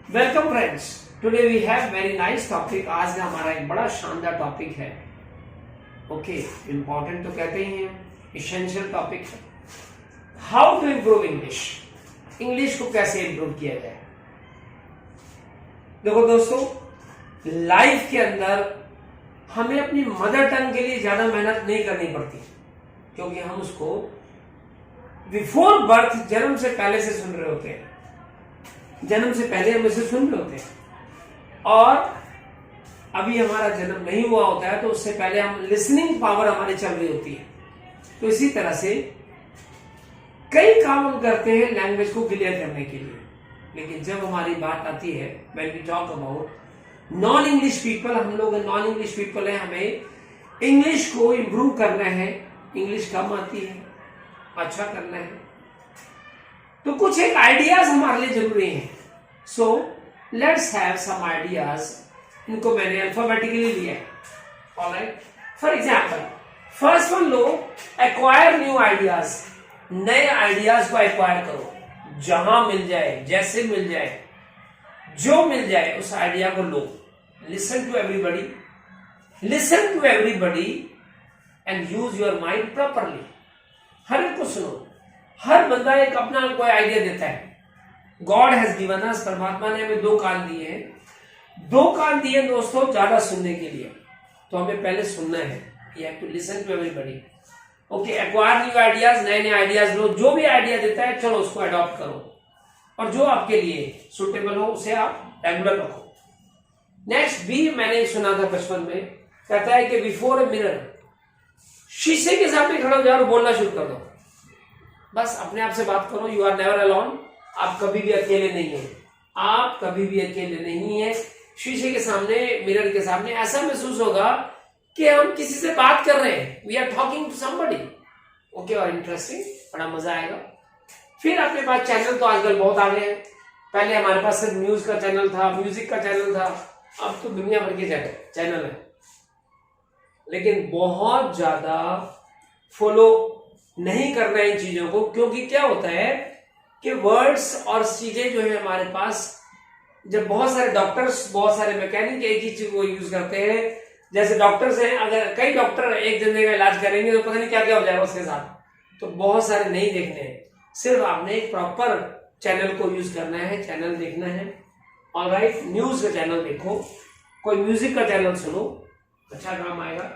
Welcome friends, today we have very nice topic. आज का हमारा एक बड़ा शानदार टॉपिक है। ओके, इंपॉर्टेंट तो कहते ही हैं, इसेंशियल टॉपिक है। How to improve English. English को कैसे इम्प्रूव किया जाए। देखो दोस्तों, लाइफ के अंदर हमें अपनी मदर टंग के लिए ज्यादा मेहनत नहीं करनी पड़ती, क्योंकि हम उसको बिफोर बर्थ, जन्म से पहले से सुन रहे होते हैं। जन्म से पहले हम इसे सुन रहे होते हैं, और अभी हमारा जन्म नहीं हुआ होता है तो उससे पहले हम लिसनिंग पावर हमारी चल रही होती है। तो इसी तरह से कई काम हम करते हैं लैंग्वेज को क्लियर करने के लिए। लेकिन जब हमारी बात आती है, when we talk about non English people, हम लोग नॉन इंग्लिश पीपल है, हमें इंग्लिश को इंप्रूव करना है। इंग्लिश कम आती है, अच्छा करना है, तो कुछ एक आइडियाज हमारे लिए जरूरी हैं। So let's have some ideas. इनको मैंने अल्फाबेटिकली लिया है। Alright, for example first one लो, एक्वायर न्यू आइडियाज। नए आइडियाज को एक्वायर करो, जहां मिल जाए, जैसे मिल जाए, जो मिल जाए उस आइडिया को लो। Listen to everybody, listen to everybody and use your mind properly. हर एक को सुनो। हर बंदा एक अपना कोई आइडिया देता है। गॉड हैज गिवन अस, परमात्मा ने हमें दो कान दिए हैं। दो कान दिए दोस्तों ज्यादा सुनने के लिए, तो हमें पहले सुनना है। You have to listen to everybody. Okay, acquire new ideas, नए नए आइडियाज लो। जो भी आइडिया देता है चलो उसको अडॉप्ट करो, और जो आपके लिए सुटेबल हो उसे आप रेगुलर रखो। नेक्स्ट बी, मैंने सुना था बचपन में, कहता है कि बिफोर ए मिरर, शीशे के सामने खड़ा हो जाओ और बोलना शुरू कर दो। बस अपने आप से बात करो। You are never alone. आप कभी भी अकेले नहीं है। आप कभी भी अकेले नहीं है। शीशे के सामने, मिरर के सामने ऐसा महसूस होगा कि हम किसी से बात कर रहे हैं। We are talking to somebody. Okay, और इंटरेस्टिंग, बड़ा मजा आएगा। फिर अपने पास चैनल तो आजकल बहुत आ गए हैं। पहले हमारे पास सिर्फ न्यूज का चैनल था, म्यूजिक का चैनल था, अब तो दुनिया भर के चैनल है। लेकिन बहुत ज्यादा फॉलो नहीं करना इन चीजों को, क्योंकि क्या होता है कि वर्ड्स और चीजें जो है हमारे पास, जब बहुत सारे डॉक्टर्स, बहुत सारे मैकेनिक एक ही चीज को यूज करते हैं। जैसे डॉक्टर्स हैं, अगर कई डॉक्टर एक जने का इलाज करेंगे तो पता नहीं क्या क्या हो जाएगा उसके साथ। तो बहुत सारे नहीं देखने हैं। सिर्फ आपने एक प्रॉपर चैनल को यूज करना है, चैनल देखना है। ऑलराइट, न्यूज का चैनल देखो, कोई म्यूजिक का चैनल सुनो, अच्छा काम आएगा।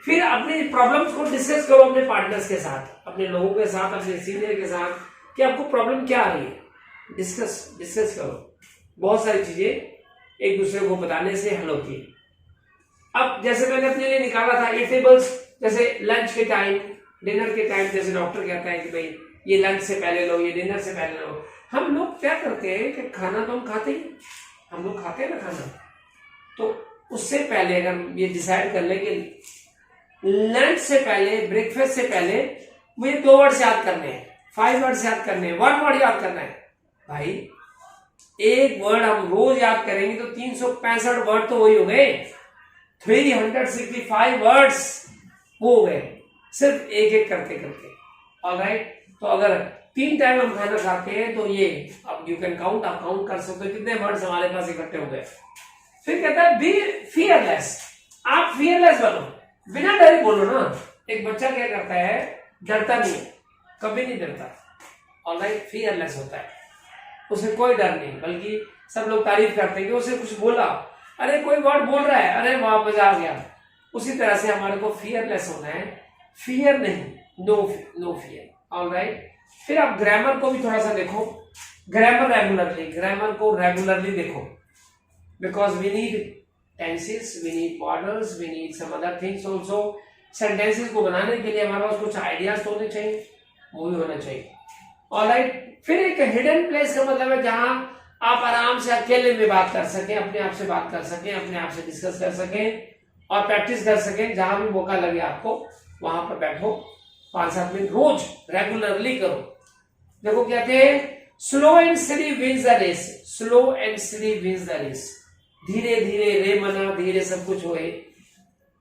फिर अपनी प्रॉब्लम्स को डिस्कस करो अपने पार्टनर्स के साथ, अपने लोगों के साथ, अपने सीनियर के साथ, कि आपको प्रॉब्लम क्या आ रही है। डिस्कस करो। बहुत सारी चीजें एक दूसरे को बताने से हल होती है। अब जैसे मैंने अपने लिए निकाला था ईटेबल्स, जैसे लंच के टाइम, डिनर के टाइम, जैसे डॉक्टर कहता है कि भाई ये लंच से पहले लो, ये डिनर से पहले लो। हम लोग क्या करते हैं कि खाना तो हम खाते ही, हम लोग खाते हैं ना खाना, तो उससे पहले अगर ये डिसाइड कर ले कि लंच से पहले, ब्रेकफास्ट से पहले मुझे 2 वर्ड्स याद करने हैं, 5 वर्ड्स याद करने हैं, 1 वर्ड याद करना है। भाई एक वर्ड हम रोज याद करेंगे तो 365 वर्ड तो वही हो गए, 365 वर्ड्स वो हो गए, सिर्फ एक एक करते करते। ऑलराइट, तो अगर 3 टाइम हम खाना खाते हैं तो ये अब यू कैन काउंट, आप काउंट कर सकते हो कितने वर्ड्स हमारे पास इकट्ठे हो गए। फिर कहता है बी फियरलेस। आप फियरलेस बनो, बिना डरे बोलो ना। एक बच्चा क्या करता है, डरता नहीं है, कभी नहीं डरता। ऑलराइट, फियरलेस होता है, उसे कोई डर नहीं, बल्कि सब लोग तारीफ करते हैं कि उसे कुछ बोला, अरे कोई वर्ड बोल रहा है, अरे वहां मजा आ गया। उसी तरह से हमारे को फियरलेस होना है, फियर नहीं, नो फियर। ऑलराइट, फिर आप ग्रामर को भी थोड़ा सा देखो। ग्रामर को रेगुलरली देखो, because we need tenses, we need models, we need some other things also. Sentences को बनाने के लिए हमारे पास कुछ आइडियाज तो होने चाहिए, वो भी होना चाहिए। ऑलराइट, फिर एक हिडन प्लेस का मतलब है जहां आप आराम से अकेले में बात कर सकें, अपने आप से बात कर सकें, अपने आप से डिस्कस कर सकें और प्रैक्टिस कर सकें। जहां भी मौका लगे आपको वहां पर बैठो, 5-7 मिनट रोज रेगुलरली करो। देखो कहते हैं slow and steady wins the race, slow and steady wins the race. धीरे धीरे रे मना, धीरे सब कुछ होए,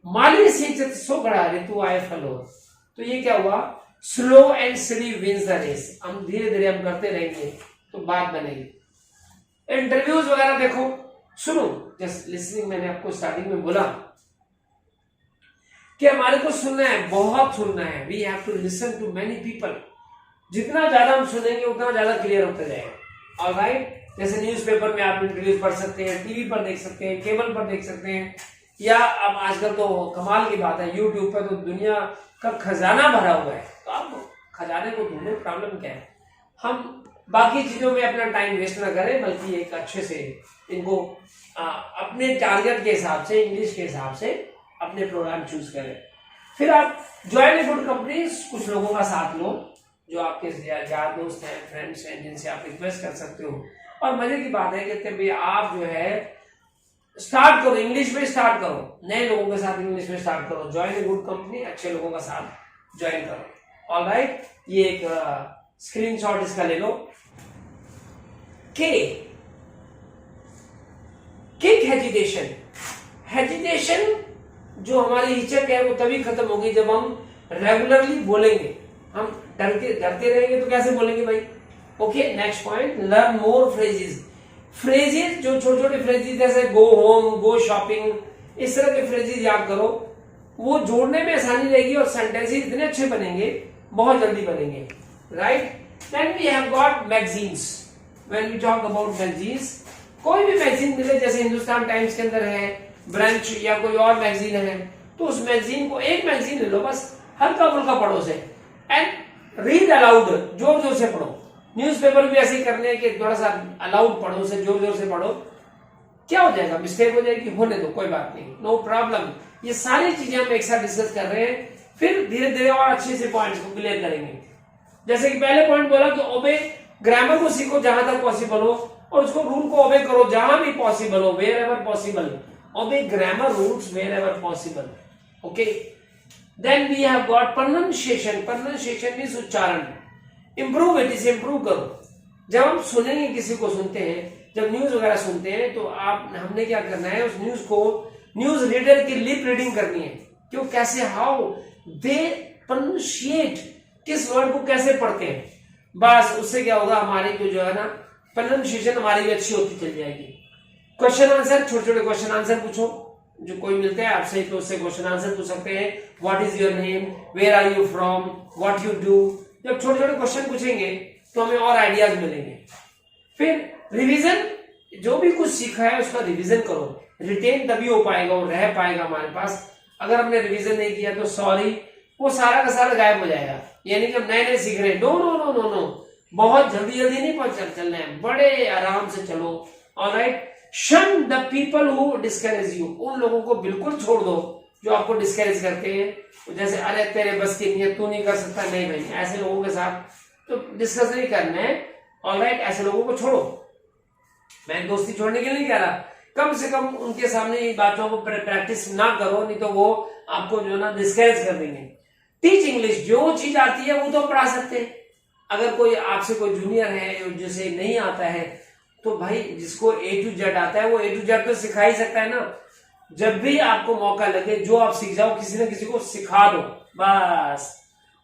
माली सिंचित सो गड़ा ऋतु आए फल हो। तो ये क्या हुआ, slow and steady wins the race. हम धीरे धीरे हम करते रहेंगे तो बात बनेगी। इंटरव्यूज वगैरह देखो, सुनो, जस्ट लिसनिंग। मैंने आपको स्टार्टिंग में बोला कि हमारे को सुनना है, बहुत सुनना है। We have to listen to many people. जितना ज्यादा हम सुनेंगे उतना ज्यादा क्लियर होता जाएगा। ऑलराइट, जैसे न्यूज़पेपर में आप इंटरव्यूज पढ़ सकते हैं, टीवी पर देख सकते हैं, केबल पर देख सकते हैं, या अब आजकल तो कमाल की बात है, यूट्यूब पर तो दुनिया का खजाना भरा हुआ है। तो आप खजाने को ढूंढने, प्रॉब्लम क्या है? हम बाकी चीजों में अपना टाइम वेस्ट ना करें, बल्कि एक अच्छे से इनको अपने टारगेट के हिसाब से, इंग्लिश के हिसाब से अपने प्रोग्राम चूज करें। फिर आप ज्वाइन ए गुड कंपनी, कुछ लोगों का साथ लो जो आपके यार दोस्त हैं, फ्रेंड्स हैं, जिनसे आप रिक्वेस्ट कर सकते हो। और मजे की बात है कि तभी आप जो है स्टार्ट करो, इंग्लिश में स्टार्ट करो, नए लोगों के साथ इंग्लिश में स्टार्ट करो। ज्वाइन ए गुड कंपनी, अच्छे लोगों का साथ ज्वाइन करो। ऑलराइट, ये एक स्क्रीनशॉट इसका ले लो। Kick hesitation. हेजिटेशन जो हमारी हिचक है वो तभी खत्म होगी जब हम रेगुलरली बोलेंगे। हम डरते रहेंगे तो कैसे बोलेंगे भाई? Okay, next point, learn more phrases. Phrases जो छोटे छोटे फ्रेजेस जैसे गो होम, गो शॉपिंग, इस तरह के फ्रेजेस याद करो। वो जोड़ने में आसानी रहेगी और सेंटेंसेस इतने अच्छे बनेंगे, बहुत जल्दी बनेंगे। Right, then we have got magazines. When we talk about magazines, कोई भी मैगजीन मिले, जैसे हिंदुस्तान टाइम्स के अंदर है, ब्रंच या कोई और मैगजीन है, तो उस मैगजीन को, एक मैगजीन ले लो बस, हल्का फुल्का पढ़ो से, एंड रीड अलाउड, जोर जोर से पढ़ो। न्यूज़पेपर भी ऐसे ही करने हैं कि थोड़ा सा अलाउड पढ़ो से, जोर जोर से पढ़ो। क्या हो जाएगा? मिस्टेक हो जाएगी, होने दो, कोई बात नहीं, नो प्रॉब्लम। ये सारी चीजें हम एक साथ डिस्कस कर रहे हैं, फिर धीरे धीरे और अच्छे से पॉइंट्स को क्लियर करेंगे। जैसे कि पहले पॉइंट बोला कि ओबे, ग्रामर को सीखो जहां तक पॉसिबल हो, और उसको रूल को ओबे करो जहां भी पॉसिबल हो, wherever possible. Obey grammar rules wherever possible. Okay, then we have got pronunciation. Pronunciation means उच्चारण। इंप्रूव इट, इसे इंप्रूव करो। जब हम सुनेंगे, किसी को सुनते हैं, जब न्यूज वगैरह सुनते हैं, तो हमने क्या करना है, उस न्यूज को न्यूज रीडर की लिप रीडिंग करनी है। क्यों, कैसे, हाउ दे प्रोनाउंशिएट, किस वर्ड को कैसे पढ़ते हैं। बस उससे क्या होगा, हमारी जो है ना प्रोनाउंसिएशन हमारी भी अच्छी होती चल जाएगी। क्वेश्चन आंसर, छोटे छोटे क्वेश्चन आंसर पूछो, जो कोई मिलते हैं आपसे तो उससे क्वेश्चन आंसर पूछ सकते हैं। What is your name, where are you from, what you do. जब छोटे छोटे क्वेश्चन पूछेंगे तो हमें और आइडियाज मिलेंगे। फिर रिवीजन, जो भी कुछ सीखा है उसका रिवीजन करो। रिटेन तभी हो पाएगा और रह पाएगा हमारे पास। अगर हमने रिवीजन नहीं किया तो सॉरी, वो सारा का सारा गायब हो जाएगा। यानी कि हम नए नए सीख रहे हैं, no no no no no, बहुत जल्दी जल्दी नहीं चलना है, बड़े आराम से चलो। ऑलराइट, शन the people who discourage you. उन लोगों को बिल्कुल छोड़ दो जो आपको डिस्करेज करते हैं। जैसे अरे तेरे बस की नहीं है, तू नहीं कर सकता, नहीं भाई, ऐसे लोगों के साथ तो डिस्कस नहीं करना है। ऑलराइट, ऐसे लोगों को छोड़ो। मैं दोस्ती छोड़ने के लिए नहीं कह रहा, कम से कम उनके सामने इन बातों को प्रैक्टिस ना करो, नहीं तो वो आपको जो ना डिस्करेज कर देंगे। टीच इंग्लिश, जो चीज आती है वो तो पढ़ा सकते हैं। अगर कोई आपसे कोई जूनियर है जिसे नहीं आता है, तो भाई जिसको A to Z आता है वो A to Z तो सिखा ही सकता है ना। जब भी आपको मौका लगे, जो आप सीख जाओ, किसी न किसी को सिखा दो बस।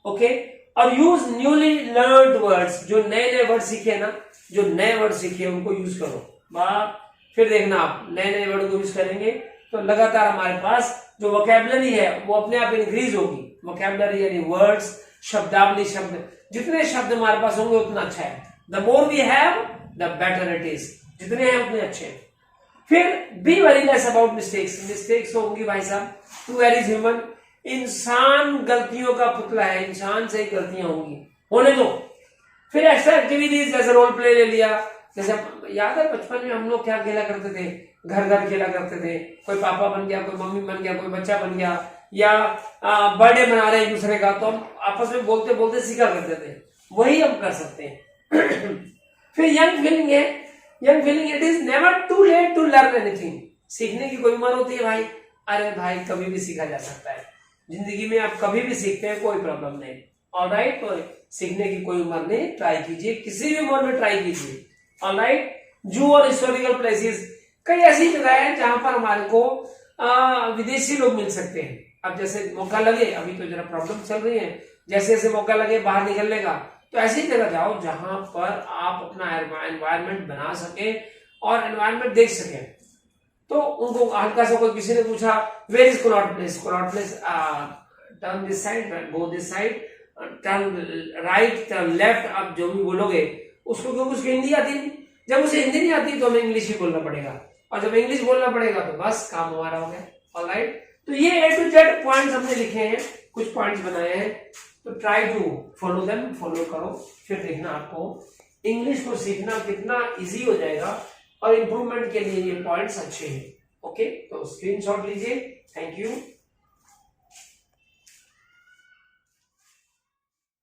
ओके, और यूज न्यूली लर्न्ड वर्ड्स, जो नए नए वर्ड सीखे ना, जो नए वर्ड सीखे उनको यूज करो। फिर देखना आप नए नए वर्ड को यूज करेंगे तो लगातार हमारे पास जो वोकैबुलरी है वो अपने आप इंक्रीज होगी। वोकैबुलरी यानी वर्ड्स, शब्दावली, शब्द, जितने शब्द हमारे पास होंगे उतना अच्छा है। The more we have the better it is, जितने हैं उतने अच्छे हैं। फिर be very less about mistakes. Mistakes होंगी भाई साहब, टू वेरी ह्यूमन। इंसान गलतियों का पुतला है, इंसान से ही गलतियां होंगी, होने दो। फिर एक्स्ट्रा एक्टिविटीज जैसे रोल प्ले ले लिया। जैसे याद है बचपन में हम लोग क्या खेला करते थे, घर घर खेला करते थे। कोई पापा बन गया, कोई मम्मी बन गया, कोई बच्चा बन गया, या बर्थडे मना रहे एक दूसरे का, तो हम आपस में बोलते बोलते सीखा करते थे। वही हम कर सकते हैं। फिर यंग फीलिंग है, young feeling, it is never too late to learn anything. सीखने की कोई उम्र होती है भाई? अरे भाई, कभी भी सीखा जा सकता है जिंदगी में, आप कभी भी सीखते हैं, कोई प्रॉब्लम नहीं। ऑलराइट, तो सीखने की कोई उम्र नहीं, ट्राई कीजिए, किसी भी उम्र में ट्राई कीजिए। ऑलराइट, जू और हिस्टोरिकल प्लेसेस, कई ऐसी जगह है जहां पर हमारे को विदेशी लोग मिल सकते हैं। अब जैसे मौका लगे, अभी तो जरा प्रॉब्लम चल रही है, जैसे जैसे मौका लगे बाहर निकलने का, तो ऐसी जगह जाओ जहां पर आप अपना एनवायरनमेंट बना सके और एनवायरनमेंट देख सकें। तो उनको हल्का सा कोई किसी ने पूछा where is Connaught Place, Connaught Place turn this side, go this side, turn right, turn left, आप जो भी बोलोगे उसको, क्योंकि उसको हिंदी आती नहीं। जब उसे हिंदी नहीं आती तो हमें इंग्लिश ही बोलना पड़ेगा, और जब इंग्लिश बोलना पड़ेगा तो बस काम हमारा हो गया। ऑलराइट, तो ये A to Z पॉइंट्स हमने लिखे हैं, कुछ पॉइंट्स बनाए हैं, तो try to follow them, follow करो, फिर देखना आपको इंग्लिश को सीखना कितना इजी हो जाएगा, और इंप्रूवमेंट के लिए ये पॉइंट्स अच्छे हैं। ओके, तो स्क्रीनशॉट लीजिए। Thank you.